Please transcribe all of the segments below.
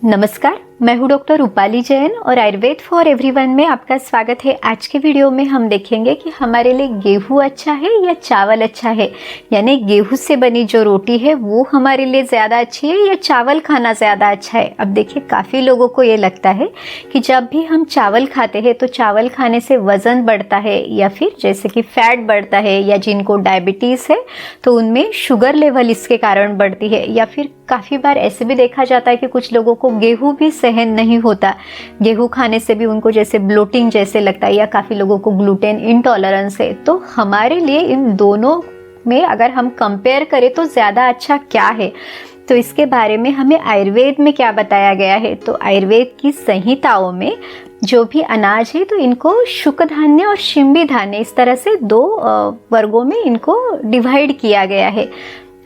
नमस्कार, मैं हूँ डॉक्टर रूपाली जैन और आयुर्वेद फॉर एवरीवन में आपका स्वागत है। आज के वीडियो में हम देखेंगे कि हमारे लिए गेहूं अच्छा है या चावल अच्छा है, यानी गेहूं से बनी जो रोटी है वो हमारे लिए ज़्यादा अच्छी है या चावल खाना ज़्यादा अच्छा है। अब देखिए, काफ़ी लोगों को ये लगता है कि जब भी हम चावल खाते हैं तो चावल खाने से वज़न बढ़ता है या फिर जैसे कि फैट बढ़ता है, या जिनको डायबिटीज़ है तो उनमें शुगर लेवल इसके कारण बढ़ती है, या फिर काफ़ी बार ऐसे भी देखा जाता है कि कुछ लोगों को गेहूं भी सहन नहीं होता, गेहूं खाने से भी उनको जैसे ब्लोटिंग जैसे लगता है, या काफ़ी लोगों को ग्लूटेन इंटॉलरेंस है। तो हमारे लिए इन दोनों में अगर हम कंपेयर करें तो ज़्यादा अच्छा क्या है, तो इसके बारे में हमें आयुर्वेद में क्या बताया गया है। तो आयुर्वेद की संहिताओं में जो भी अनाज है तो इनको शुक धान्य और शिंबी धान्य इस तरह से दो वर्गों में इनको डिवाइड किया गया है।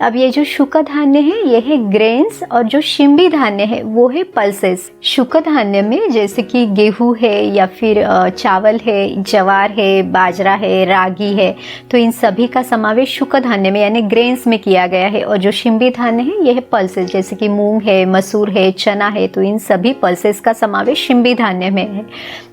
अब ये जो शुक धान्य है ये है ग्रेन्स, और जो शिंबी धान्य है वो है पल्सेस। शुक धान्य में जैसे कि गेहूं है या फिर चावल है, ज्वार है, बाजरा है, रागी है, तो इन सभी का समावेश शुक धान्य में यानी ग्रेन्स में किया गया है। और जो शिंबी धान्य है ये है पल्सेस, जैसे कि मूंग है, मसूर है, चना है, तो इन सभी पल्सेस का समावेश शिंबी धान्य में है।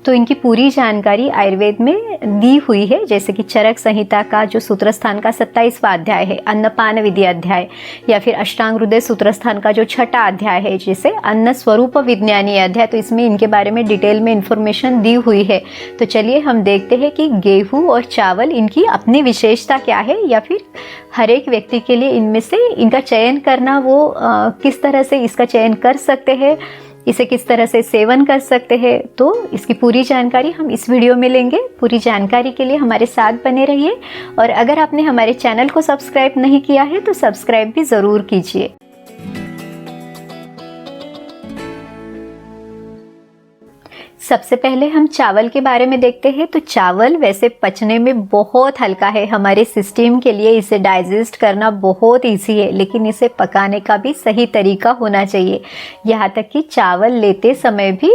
तो इनकी पूरी जानकारी आयुर्वेद में दी हुई है, जैसे कि चरक संहिता का जो सूत्रस्थान का 27वां अध्याय है, अन्नपान विधि अध्याय, या फिर अष्टांग हृदय सूत्रस्थान का जो 6वां अध्याय है जैसे अन्न स्वरूप विज्ञानी अध्याय, तो इसमें इनके बारे में डिटेल में इंफॉर्मेशन दी हुई है। तो चलिए हम देखते हैं कि गेहूं और चावल इनकी अपनी विशेषता क्या है, या फिर हर एक व्यक्ति के लिए इनमें से इनका चयन करना वो किस तरह से इसका चयन कर सकते हैं, इसे किस तरह से सेवन कर सकते हैं। तो इसकी पूरी जानकारी हम इस वीडियो में लेंगे। पूरी जानकारी के लिए हमारे साथ बने रहिए, और अगर आपने हमारे चैनल को सब्सक्राइब नहीं किया है तो सब्सक्राइब भी ज़रूर कीजिए। सबसे पहले हम चावल के बारे में देखते हैं। तो चावल वैसे पचने में बहुत हल्का है, हमारे सिस्टम के लिए इसे डाइजेस्ट करना बहुत इजी है, लेकिन इसे पकाने का भी सही तरीका होना चाहिए। यहाँ तक कि चावल लेते समय भी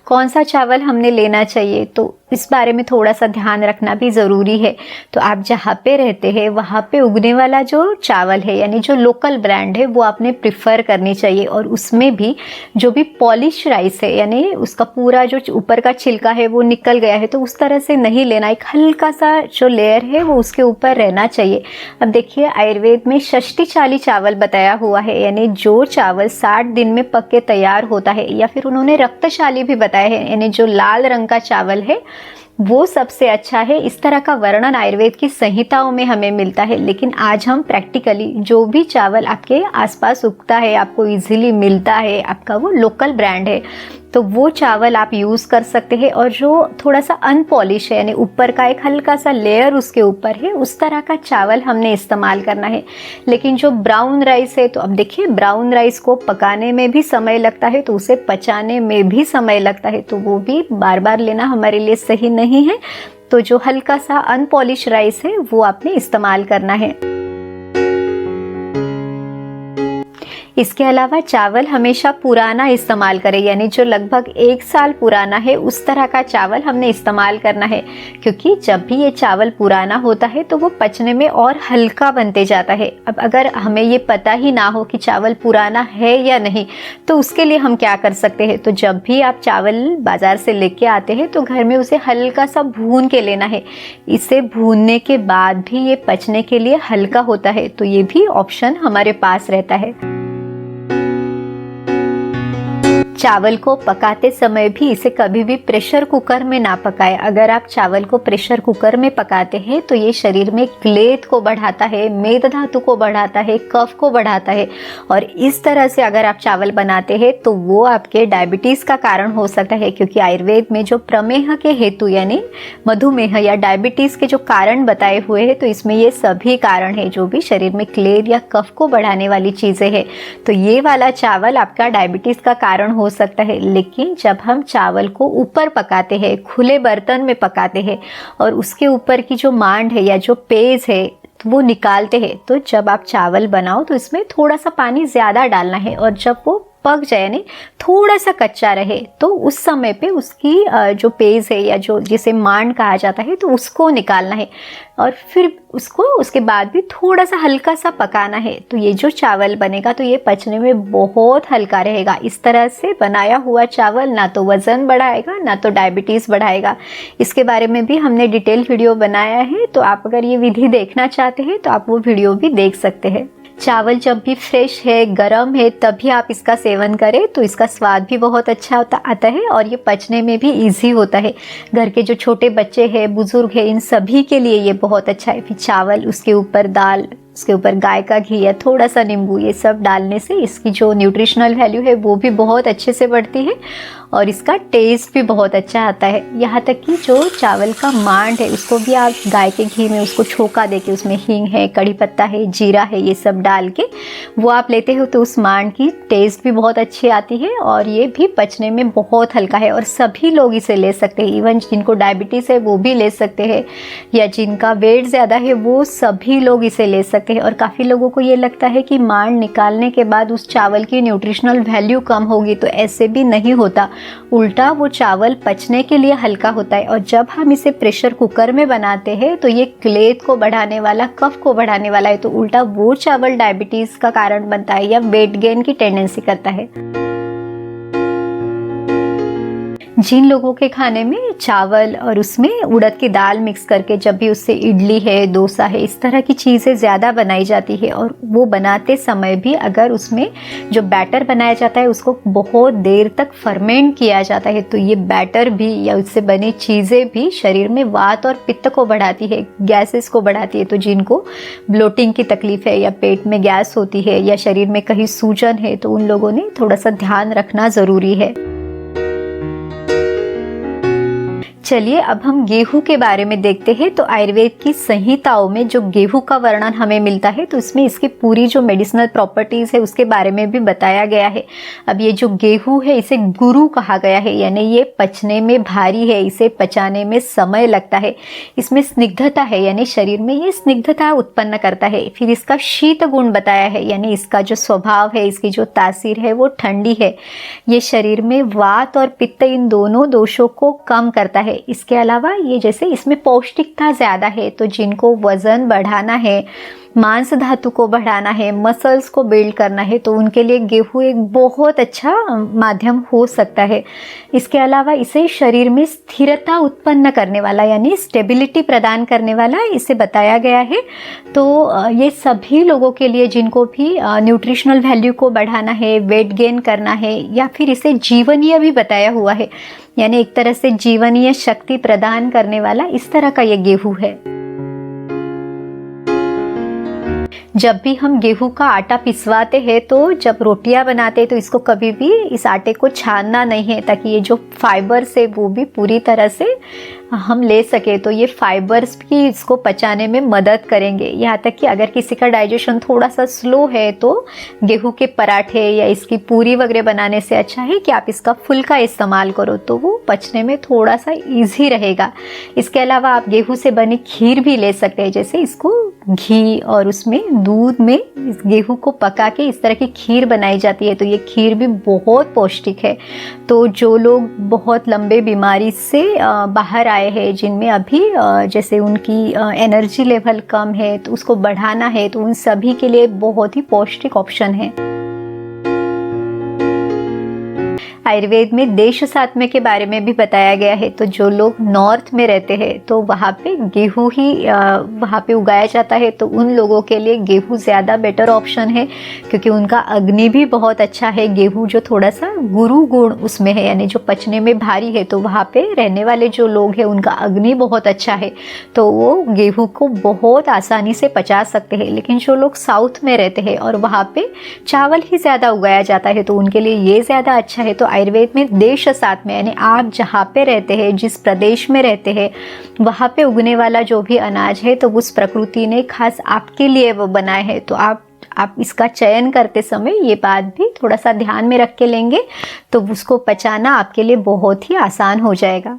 कौन सा चावल हमने लेना चाहिए, तो इस बारे में थोड़ा सा ध्यान रखना भी ज़रूरी है। तो आप जहाँ पे रहते हैं वहाँ पे उगने वाला जो चावल है यानी जो लोकल ब्रांड है वो आपने प्रिफर करनी चाहिए, और उसमें भी जो भी पॉलिश राइस है यानी उसका पूरा जो ऊपर का छिलका है वो निकल गया है, तो उस तरह से नहीं लेना, एक हल्का सा जो लेयर है वो उसके ऊपर रहना चाहिए। अब देखिए, आयुर्वेद में षष्टिचाली चावल बताया हुआ है, यानी जो चावल 60 दिन में पक के तैयार होता है, या फिर उन्होंने रक्तशाली भी बताया है, यानी जो लाल रंग का चावल है वो सबसे अच्छा है। इस तरह का वर्णन आयुर्वेद की संहिताओं में हमें मिलता है। लेकिन आज हम प्रैक्टिकली जो भी चावल आपके आसपास उगता है, आपको इजीली मिलता है, आपका वो लोकल ब्रांड है, तो वो चावल आप यूज़ कर सकते हैं। और जो थोड़ा सा अनपॉलिश है यानी ऊपर का एक हल्का सा लेयर उसके ऊपर है, उस तरह का चावल हमने इस्तेमाल करना है। लेकिन जो ब्राउन राइस है, तो अब देखिए ब्राउन राइस को पकाने में भी समय लगता है, तो उसे पचाने में भी समय लगता है, तो वो भी बार बार लेना हमारे लिए सही नहीं है। तो जो हल्का सा अनपॉलिश राइस है वो आपने इस्तेमाल करना है। इसके अलावा चावल हमेशा पुराना इस्तेमाल करें, यानी जो लगभग 1 साल पुराना है उस तरह का चावल हमने इस्तेमाल करना है, क्योंकि जब भी ये चावल पुराना होता है तो वो पचने में और हल्का बनते जाता है। अब अगर हमें ये पता ही ना हो कि चावल पुराना है या नहीं, तो उसके लिए हम क्या कर सकते हैं, तो जब भी आप चावल बाज़ार से लेके आते हैं तो घर में उसे हल्का सा भून के लेना है। इसे भूनने के बाद भी ये पचने के लिए हल्का होता है, तो ये भी ऑप्शन हमारे पास रहता है। चावल को पकाते समय भी इसे कभी भी प्रेशर कुकर में ना पकाएं। अगर आप चावल को प्रेशर कुकर में पकाते हैं तो ये शरीर में क्लेथ को बढ़ाता है, मेद धातु को बढ़ाता है, कफ को बढ़ाता है, और इस तरह से अगर आप चावल बनाते हैं तो वो आपके डायबिटीज़ का कारण हो सकता है। क्योंकि आयुर्वेद में जो प्रमेह के हेतु यानी मधुमेह या डायबिटीज़ के जो कारण बताए हुए हैं, तो इसमें ये सभी कारण है जो भी शरीर में क्लेथ या कफ को बढ़ाने वाली चीज़ें हैं। तो ये वाला चावल आपका डायबिटीज़ का कारण हो सकता है। लेकिन जब हम चावल को ऊपर पकाते हैं, खुले बर्तन में पकाते हैं, और उसके ऊपर की जो मांड है या जो पेज है तो वो निकालते हैं, तो जब आप चावल बनाओ तो इसमें थोड़ा सा पानी ज़्यादा डालना है, और जब वो पक जाए यानी थोड़ा सा कच्चा रहे तो उस समय पे उसकी जो पेज है या जो जिसे मांड कहा जाता है तो उसको निकालना है और फिर उसको उसके बाद भी थोड़ा सा हल्का सा पकाना है। तो ये जो चावल बनेगा तो ये पचने में बहुत हल्का रहेगा। इस तरह से बनाया हुआ चावल ना तो वज़न बढ़ाएगा ना तो डायबिटीज़ बढ़ाएगा। इसके बारे में भी हमने डिटेल वीडियो बनाया है, तो आप अगर ये विधि देखना चाहते हैं तो आप वो वीडियो भी देख सकते हैं। चावल जब भी फ्रेश है, गरम है, तभी आप इसका सेवन करें तो इसका स्वाद भी बहुत अच्छा आता है और ये पचने में भी इजी होता है। घर के जो छोटे बच्चे हैं, बुजुर्ग हैं, इन सभी के लिए ये बहुत अच्छा है। फिर चावल, उसके ऊपर दाल, उसके ऊपर गाय का घी या थोड़ा सा नींबू, ये सब डालने से इसकी जो न्यूट्रिशनल वैल्यू है वो भी बहुत अच्छे से बढ़ती है और इसका टेस्ट भी बहुत अच्छा आता है। यहाँ तक कि जो चावल का मांड है उसको भी आप गाय के घी में उसको छोंका देके उसमें हींग है, कड़ी पत्ता है, जीरा है, ये सब डाल के वो आप लेते हो तो उस मांड की टेस्ट भी बहुत अच्छी आती है और ये भी पचने में बहुत हल्का है और सभी लोग इसे ले सकते हैं। इवन जिनको डायबिटीज़ है वो भी ले सकते हैं या जिनका वेट ज़्यादा है वो सभी लोग इसे ले सकते हैं। और काफ़ी लोगों को ये लगता है कि मांड निकालने के बाद उस चावल की न्यूट्रिशनल वैल्यू कम होगी, तो ऐसे भी नहीं होता। उल्टा वो चावल पचने के लिए हल्का होता है और जब हम इसे प्रेशर कुकर में बनाते हैं तो ये क्लेथ को बढ़ाने वाला, कफ को बढ़ाने वाला है, तो उल्टा वो चावल डायबिटीज़ का कारण बनता है या वेट गेन की टेंडेंसी करता है। जिन लोगों के खाने में चावल और उसमें उड़द की दाल मिक्स करके जब भी उससे इडली है, डोसा है, इस तरह की चीज़ें ज़्यादा बनाई जाती है और वो बनाते समय भी अगर उसमें जो बैटर बनाया जाता है उसको बहुत देर तक फर्मेंट किया जाता है तो ये बैटर भी या उससे बनी चीज़ें भी शरीर में वात और पित्त को बढ़ाती है, गैसेस को बढ़ाती है। तो जिनको ब्लोटिंग की तकलीफ है या पेट में गैस होती है या शरीर में कहीं सूजन है तो उन लोगों ने थोड़ा सा ध्यान रखना ज़रूरी है। चलिए अब हम गेहूं के बारे में देखते हैं। तो आयुर्वेद की संहिताओं में जो गेहूं का वर्णन हमें मिलता है तो इसमें इसकी पूरी जो मेडिसिनल प्रॉपर्टीज़ है उसके बारे में भी बताया गया है। अब ये जो गेहूं है इसे गुरु कहा गया है, यानी ये पचने में भारी है, इसे पचाने में समय लगता है। इसमें स्निग्धता है यानी शरीर में ये स्निग्धता उत्पन्न करता है। फिर इसका शीत गुण बताया है, यानी इसका जो स्वभाव है, इसकी जो तासीर है वो ठंडी है। ये शरीर में वात और पित्त इन दोनों दोषों को कम करता है। इसके अलावा ये जैसे इसमें पौष्टिकता ज़्यादा है, तो जिनको वज़न बढ़ाना है, मांस धातु को बढ़ाना है, मसल्स को बिल्ड करना है तो उनके लिए गेहूं एक बहुत अच्छा माध्यम हो सकता है। इसके अलावा इसे शरीर में स्थिरता उत्पन्न करने वाला यानी स्टेबिलिटी प्रदान करने वाला इसे बताया गया है। तो ये सभी लोगों के लिए जिनको भी न्यूट्रिशनल वैल्यू को बढ़ाना है, वेट गेन करना है या फिर इसे जीवनीय भी बताया हुआ है, यानी एक तरह से जीवनीय शक्ति प्रदान करने वाला इस तरह का ये गेहूं है। जब भी हम गेहूं का आटा पिसवाते हैं तो जब रोटियां बनाते हैं तो इसको कभी भी इस आटे को छानना नहीं है ताकि ये जो फाइबर्स है वो भी पूरी तरह से हम ले सके। तो ये फाइबर्स भी इसको पचाने में मदद करेंगे। यहाँ तक कि अगर किसी का डाइजेशन थोड़ा सा स्लो है तो गेहूं के पराठे या इसकी पूरी वगैरह बनाने से अच्छा है कि आप इसका फुल्का इस्तेमाल करो, तो वो पचने में थोड़ा सा ईजी रहेगा। इसके अलावा आप गेहूं से बनी खीर भी ले सकते हैं, जैसे इसको घी और उसमें दूध में इस गेहूं को पका के इस तरह की खीर बनाई जाती है, तो ये खीर भी बहुत पौष्टिक है। तो जो लोग बहुत लंबे बीमारी से बाहर आए हैं, जिनमें अभी जैसे उनकी एनर्जी लेवल कम है तो उसको बढ़ाना है, तो उन सभी के लिए बहुत ही पौष्टिक ऑप्शन है। आयुर्वेद में देश सात्म्य के बारे में भी बताया गया है। तो जो लोग नॉर्थ में रहते हैं तो वहाँ पे गेहूं ही वहाँ पे उगाया जाता है, तो उन लोगों के लिए गेहूं ज़्यादा बेटर ऑप्शन है क्योंकि उनका अग्नि भी बहुत अच्छा है। गेहूं जो थोड़ा सा गुरु गुण उसमें है, यानी जो पचने में भारी है, तो वहाँ पे रहने वाले जो लोग हैं उनका अग्नि बहुत अच्छा है, तो वो गेहूं को बहुत आसानी से पचा सकते हैं। लेकिन जो लोग साउथ में रहते हैं और वहाँ पे चावल ही ज़्यादा उगाया जाता है तो उनके लिए ये ज़्यादा अच्छा है। तो आयुर्वेद में देश सात्म्य यानी आप जहाँ पे रहते हैं, जिस प्रदेश में रहते हैं, वहाँ पे उगने वाला जो भी अनाज है तो उस प्रकृति ने खास आपके लिए वो बनाए हैं। तो आप इसका चयन करते समय ये बात भी थोड़ा सा ध्यान में रख के लेंगे तो उसको पचाना आपके लिए बहुत ही आसान हो जाएगा।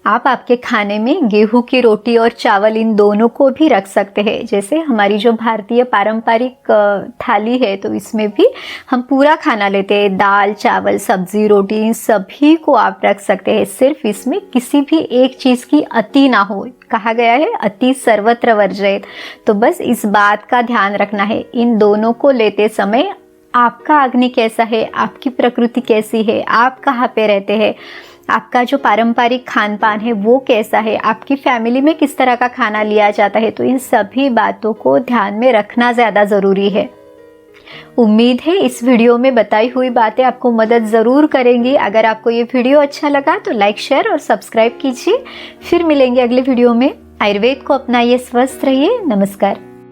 आप आपके खाने में गेहूं की रोटी और चावल इन दोनों को भी रख सकते हैं। जैसे हमारी जो भारतीय पारंपरिक थाली है तो इसमें भी हम पूरा खाना लेते हैं, दाल चावल सब्जी रोटी इन सभी को आप रख सकते हैं। सिर्फ इसमें किसी भी एक चीज़ की अति ना हो, कहा गया है अति सर्वत्र वर्जयेत। तो बस इस बात का ध्यान रखना है। इन दोनों को लेते समय आपका अग्नि कैसा है, आपकी प्रकृति कैसी है, आप कहाँ पे रहते हैं, आपका जो पारंपरिक खान पान है वो कैसा है, आपकी फैमिली में किस तरह का खाना लिया जाता है, तो इन सभी बातों को ध्यान में रखना ज़्यादा ज़रूरी है। उम्मीद है इस वीडियो में बताई हुई बातें आपको मदद ज़रूर करेंगी। अगर आपको ये वीडियो अच्छा लगा तो लाइक शेयर और सब्सक्राइब कीजिए। फिर मिलेंगे अगले वीडियो में। आयुर्वेद को अपनाइए, स्वस्थ रहिए। नमस्कार।